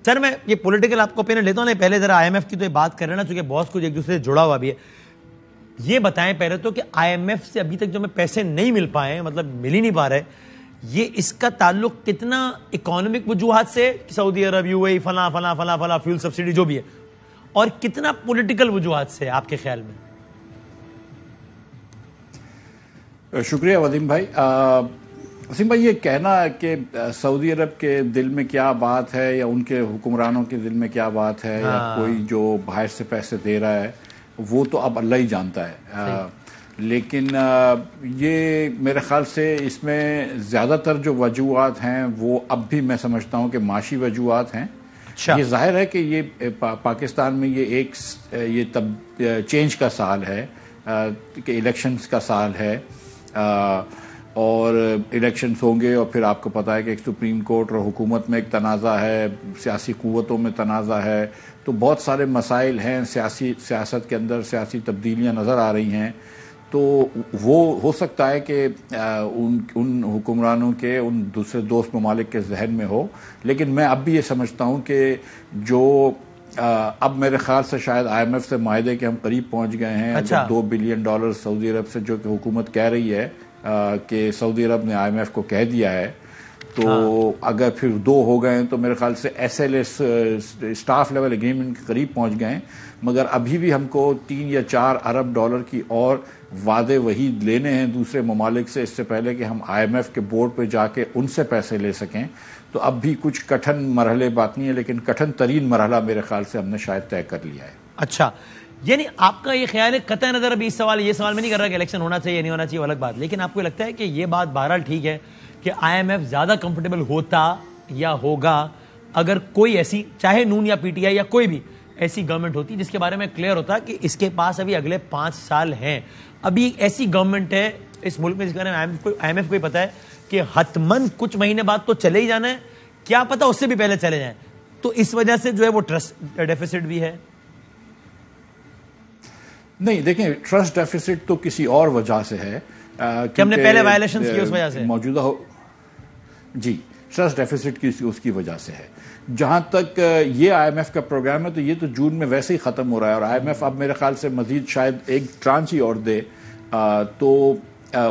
سر میں یہ پولیٹیکل آپ کو اوپینین لیتا ہوں، پہلے ذرا آئی ایم ایف کی تو یہ بات کر رہے ہیں نا، چونکہ بہت کچھ ایک دوسرے سے جڑا ہوا بھی ہے. یہ بتائیں پہلے تو کہ آئی ایم ایف سے ابھی تک جو ہمیں پیسے نہیں مل پائے، مطلب مل ہی نہیں پا رہے، یہ اس کا تعلق کتنا اکانومک وجوہات سے، سعودی عرب، یو اے ای، فلاں فلاں فلاں فلاں فیول سبسڈی جو بھی ہے، اور کتنا پولیٹیکل وجوہات سے آپ کے خیال میں؟ شکریہ وسیم بھائی. وسیم بھائی، یہ کہنا کہ سعودی عرب کے دل میں کیا بات ہے یا ان کے حکمرانوں کے دل میں کیا بات ہے یا کوئی جو باہر سے پیسے دے رہا ہے، وہ تو اب اللہ ہی جانتا ہے. لیکن یہ میرے خیال سے اس میں زیادہ تر جو وجوہات ہیں وہ اب بھی میں سمجھتا ہوں کہ معاشی وجوہات ہیں. یہ ظاہر ہے کہ یہ پاکستان میں یہ چینج کا سال ہے، کہ الیکشنز کا سال ہے، اور الیکشنز ہوں گے، اور پھر آپ کو پتا ہے کہ ایک سپریم کورٹ اور حکومت میں ایک تنازع ہے، سیاسی قوتوں میں تنازع ہے، تو بہت سارے مسائل ہیں سیاست کے اندر، سیاسی تبدیلیاں نظر آ رہی ہیں. تو وہ ہو سکتا ہے کہ ان حکمرانوں کے، ان دوسرے دوست ممالک کے ذہن میں ہو. لیکن میں اب بھی یہ سمجھتا ہوں کہ جو اب میرے خیال سے شاید آئی ایم ایف سے معاہدے کے ہم قریب پہنچ گئے ہیں. $2 بلین سعودی عرب سے جو کہ حکومت کہہ رہی ہے کہ سعودی عرب نے آئی ایم ایف کو کہہ دیا ہے، تو اگر پھر 2 ہو گئے ہیں تو میرے خیال سے S L S staff level agreement کے قریب پہنچ گئے ہیں. مگر ابھی بھی ہم کو $3 یا $4 ارب کی اور وعدے وہی لینے ہیں دوسرے ممالک سے، اس سے پہلے کہ ہم آئی ایم ایف کے بورڈ پہ جا کے ان سے پیسے لے سکیں. تو اب بھی کچھ کٹھن مرحلے باقی ہیں، لیکن کٹھن ترین مرحلہ میرے خیال سے ہم نے شاید طے کر لیا ہے. اچھا، یعنی آپ کا یہ خیال ہے، قطع نظر ابھی یہ سوال میں نہیں کر رہا کہ الیکشن ہونا چاہیے یا نہیں ہونا چاہیے، وہ الگ بات، لیکن آپ کو لگتا ہے کہ یہ بات بہرحال ٹھیک ہے کہ آئی ایم ایف زیادہ کمفرٹیبل ہوتا یا ہوگا اگر کوئی ایسی، چاہے نون یا پی ٹی آئی یا کوئی بھی ایسی گورنمنٹ ہوتی جس کے بارے میں کلیئر ہوتا کہ اس کے پاس ابھی اگلے 5 سال ہیں. ابھی ایسی گورنمنٹ ہے اس ملک میں جس کے بارے میں آئی ایم ایف کو ہی پتا ہے کہ حتماً کچھ مہینے بعد تو چلے ہی جانا ہے، کیا پتا اس سے بھی پہلے چلے جائیں. تو اس وجہ سے جو ہے وہ ٹرسٹ ڈیفیسٹ بھی ہے. نہیں، دیکھیں، ٹرسٹ ڈیفیسٹ تو کسی اور وجہ سے ہے کہ ہم نے پہلے وائلیشنز کی، اس وجہ سے موجودہ جی ٹرسٹ ڈیفیسٹ کی اس کی وجہ سے ہے. جہاں تک یہ آئی ایم ایف کا پروگرام ہے تو یہ تو جون میں ویسے ہی ختم ہو رہا ہے، اور آئی ایم ایف اب میرے خیال سے مزید شاید ایک ٹرانچ ہی اور دے تو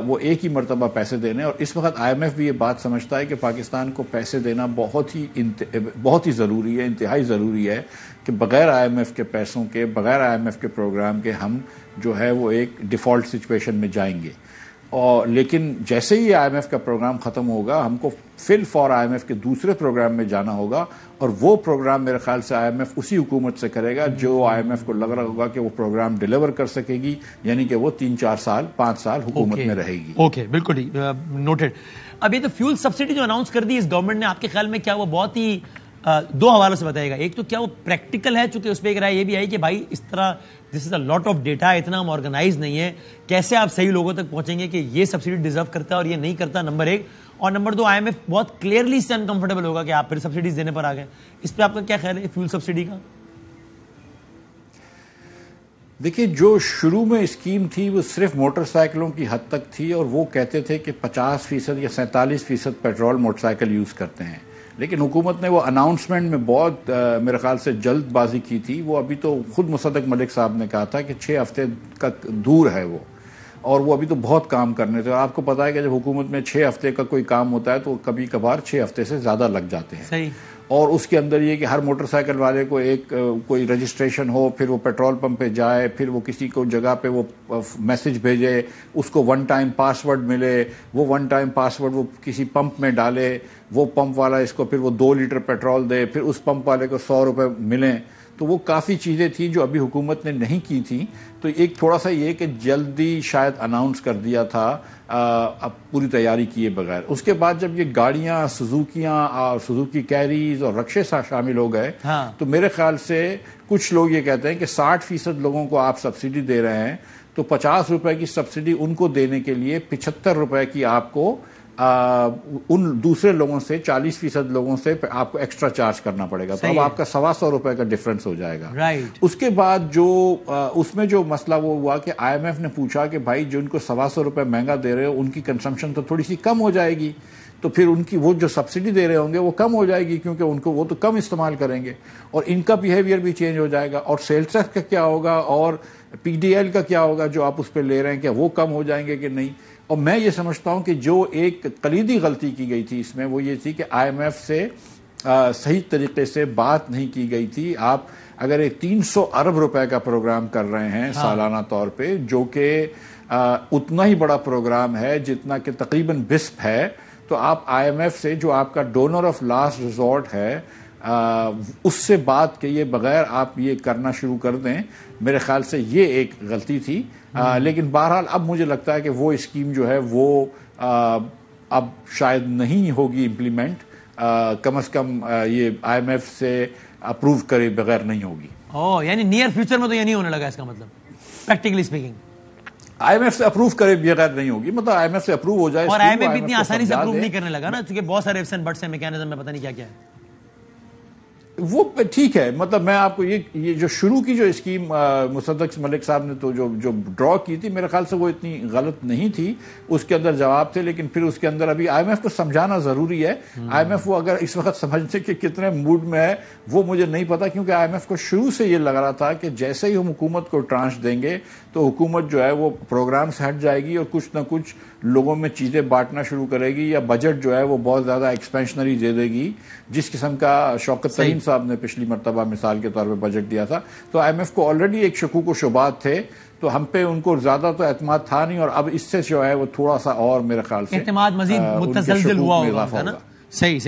وہ ایک ہی مرتبہ پیسے دینے. اور اس وقت آئی ایم ایف بھی یہ بات سمجھتا ہے کہ پاکستان کو پیسے دینا بہت ہی ضروری ہے، انتہائی ضروری ہے، کہ بغیر آئی ایم ایف کے پیسوں کے، بغیر آئی ایم ایف کے پروگرام کے ہم جو ہے وہ ایک ڈیفالٹ سچویشن میں جائیں گے. اور لیکن جیسے ہی آئی ایم ایف کا پروگرام ختم ہوگا ہم کو فل فار آئی ایم ایف کے دوسرے پروگرام میں جانا ہوگا، اور وہ پروگرام میرے خیال سے آئی ایم ایف اسی حکومت سے کرے گا جو آئی ایم ایف کو لگ رہا ہوگا کہ وہ پروگرام ڈیلیور کر سکے گی، یعنی کہ وہ 3-4 سال 5 سال حکومت میں رہے گی. اوکے، بالکل نوٹڈ. اب یہ تو فیول سبسڈی جو اناؤنس کر دی اس گورنمنٹ نے، آپ کے خیال میں کیا وہ بہت ہی 2 حوالوں سے بتائے گا؟ ایک تو کیا وہ پریکٹیکل ہے، چونکہ اس پہ ایک رائے یہ بھی آئی کہ بھائی اس طرح دس از اے لاٹ آف ڈیٹا، اتنا ہم آرگنائز نہیں ہے، کیسے آپ صحیح لوگوں تک پہنچیں گے کہ یہ سبسڈی ڈیزرو کرتا ہے اور یہ نہیں کرتا، نمبر 1. اور نمبر 2، آئی ایم ایف بہت کلیئرلی سے انکمفرٹیبل ہوگا کہ آپ پھر سبسڈیز دینے پر آ گئے. اس پہ آپ کا کیا خیال ہے فیول سبسڈی کا؟ دیکھیے، جو شروع میں اسکیم تھی وہ صرف موٹر سائیکلوں کی حد تک تھی، اور وہ کہتے تھے کہ 50% یا 47% پیٹرول موٹر سائیکل یوز کرتے ہیں. لیکن حکومت نے وہ اناؤنسمنٹ میں بہت میرے خیال سے جلد بازی کی تھی. وہ ابھی تو خود مصدق ملک صاحب نے کہا تھا کہ 6 ہفتے کا دور ہے وہ، اور وہ ابھی تو بہت کام کرنے تھے. اور آپ کو پتا ہے کہ جب حکومت میں 6 ہفتے کا کوئی کام ہوتا ہے تو کبھی کبھار 6 ہفتے سے زیادہ لگ جاتے ہیں. صحیح. اور اس کے اندر یہ کہ ہر موٹر سائیکل والے کو ایک کوئی رجسٹریشن ہو، پھر وہ پیٹرول پمپ پہ جائے، پھر وہ کسی کو جگہ پہ وہ میسج بھیجے، اس کو 1 ٹائم پاسورڈ ملے، وہ 1 ٹائم پاسورڈ وہ کسی پمپ میں ڈالے، وہ پمپ والا اس کو پھر وہ 2 لیٹر پیٹرول دے، پھر اس پمپ والے کو $100 ملیں. تو وہ کافی چیزیں تھیں جو ابھی حکومت نے نہیں کی تھیں. تو ایک تھوڑا سا یہ کہ جلدی شاید اناؤنس کر دیا تھا اب پوری تیاری کیے بغیر. اس کے بعد جب یہ گاڑیاں سوزوکی کیریز اور رکشے شامل ہو گئے تو میرے خیال سے کچھ لوگ یہ کہتے ہیں کہ 60% لوگوں کو آپ سبسڈی دے رہے ہیں تو $50 کی سبسڈی ان کو دینے کے لیے $75 کی آپ کو ان دوسرے لوگوں سے 40% لوگوں سے آپ کو ایکسٹرا چارج کرنا پڑے گا. تو اب آپ کا $125 کا ڈفرنس ہو جائے گا. اس کے بعد جو اس میں جو مسئلہ وہ ہوا کہ آئی ایم ایف نے پوچھا کہ بھائی جو ان کو $125 مہنگا دے رہے ہو ان کی کنسمپشن تو تھوڑی سی کم ہو جائے گی. تو پھر ان کی وہ جو سبسڈی دے رہے ہوں گے وہ کم ہو جائے گی، کیونکہ ان کو وہ تو کم استعمال کریں گے، اور ان کا بیہیویئر بھی چینج ہو جائے گا، اور سیلز ٹیکس کا کیا ہوگا اور پی ڈی ایل کا کیا ہوگا جو آپ اس پہ لے رہے ہیں، کیا وہ کم ہو جائیں گے کہ نہیں؟ اور میں یہ سمجھتا ہوں کہ جو ایک کلیدی غلطی کی گئی تھی اس میں وہ یہ تھی کہ آئی ایم ایف سے صحیح طریقے سے بات نہیں کی گئی تھی. آپ اگر ایک 300 ارب روپے کا پروگرام کر رہے ہیں سالانہ طور پہ، جو کہ اتنا ہی بڑا پروگرام ہے جتنا کہ تقریباً بسپ ہے، تو آپ آئی ایم ایف سے جو آپ کا ڈونر آف لاسٹ ریزورٹ ہے اس سے بات کیے بغیر آپ یہ کرنا شروع کر دیں. میرے خیال سے یہ ایک غلطی تھی. لیکن بہرحال اب مجھے لگتا ہے کہ وہ اسکیم جو ہے وہ اب شاید نہیں ہوگی امپلیمنٹ، کم از کم یہ آئی ایم ایف سے اپروو کرے بغیر نہیں ہوگی. یعنی نیئر فیوچر میں تو یہ نہیں ہونے لگا، اس کا مطلب practically speaking I M F سے اپروو کرے بغیر نہیں ہوگی، مطلب آئی ایم ایف سے اپروو ہو جائے. اور آئی ایم ایف اتنی آسانی سے اپروو نہیں کرنے لگا نا، کیونکہ بہت سارے ifs and buts ہیں میکینزم میں، پتہ نہیں کیا کیا ہے. وہ ٹھیک ہے، مطلب میں آپ کو یہ جو شروع کی جو اسکیم مصدق ملک صاحب نے تو جو ڈرا کی تھی، میرے خیال سے وہ اتنی غلط نہیں تھی. اس کے اندر جواب تھے، لیکن پھر اس کے اندر ابھی آئی ایم ایف کو سمجھانا ضروری ہے. آئی ایم ایف وہ اگر اس وقت سمجھنے کے کتنے موڈ میں ہے وہ مجھے نہیں پتا، کیونکہ آئی ایم ایف کو شروع سے یہ لگ رہا تھا کہ جیسے ہی ہم حکومت کو ٹرانش دیں گے تو حکومت جو ہے وہ پروگرام سے ہٹ جائے گی اور کچھ نہ کچھ لوگوں میں چیزیں بانٹنا شروع کرے گی، یا بجٹ جو ہے وہ بہت زیادہ ایکسپینشنری دے دے گی، جس قسم کا شوکت ترین صاحب نے پچھلی مرتبہ مثال کے طور پہ بجٹ دیا تھا. تو آئی ایم ایف کو آلریڈی ایک شکوک و شبہات تھے، تو ہم پہ ان کو زیادہ تو اعتماد تھا نہیں، اور اب اس سے جو ہے وہ تھوڑا سا اور میرے خیال سے اعتماد مزید متزلزل ہوا ہوگا نا. صحیح